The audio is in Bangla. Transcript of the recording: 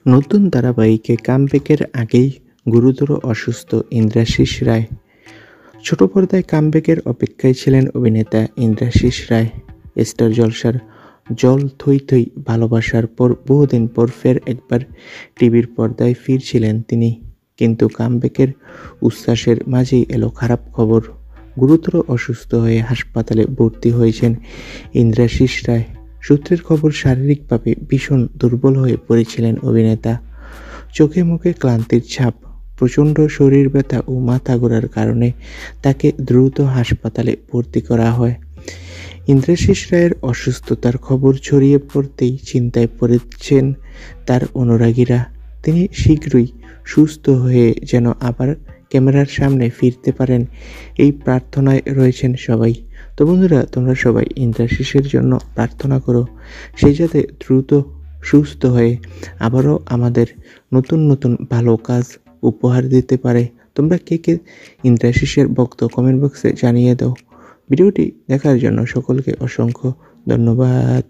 নতুন ধারাবাহিকে কামব্যাকের আগেই গুরুতর অসুস্থ ইন্দ্রাশিস রায়। ছোট পর্দায় কামব্যাকের অপেক্ষায় ছিলেন অভিনেতা ইন্দ্রাশিস রায়। স্টার জলসার জল থই থই ভালোবাসার পর বহুদিন পর ফের একবার টিভির পর্দায় ফিরছিলেন তিনি। কিন্তু কামব্যাকের উচ্ছ্বাসের মাঝেই এলো খারাপ খবর। গুরুতর অসুস্থ হয়ে হাসপাতালে ভর্তি হয়েছেন ইন্দ্রাশিস রায়। সূত্রের খবর, শারীরিকভাবে ভীষণ দুর্বল হয়ে পড়েছিলেন অভিনেতা। চোখে মুখে ক্লান্তির ছাপ, প্রচণ্ড শরীর ব্যথা ও মাথা ঘোরার কারণে তাকে দ্রুত হাসপাতালে ভর্তি করা হয়। ইন্দ্রাশিস রায়ের অসুস্থতার খবর ছড়িয়ে পড়তেই চিন্তায় পড়েছেন তার অনুরাগীরা। তিনি শীঘ্রই সুস্থ হয়ে যেন আবার ক্যামেরার সামনে ফিরতে পারেন, এই প্রার্থনায় রয়েছেন সবাই। তো বন্ধুরা, তোমরা সবাই ইন্দ্রাশিসের জন্য প্রার্থনা করো, সে যাতে দ্রুত সুস্থ হয়ে আবারও আমাদের নতুন নতুন ভালো কাজ উপহার দিতে পারে। তোমরা কে কে ইন্দ্রাশিসের ভক্ত কমেন্ট বক্সে জানিয়ে দাও। ভিডিওটি দেখার জন্য সকলকে অসংখ্য ধন্যবাদ।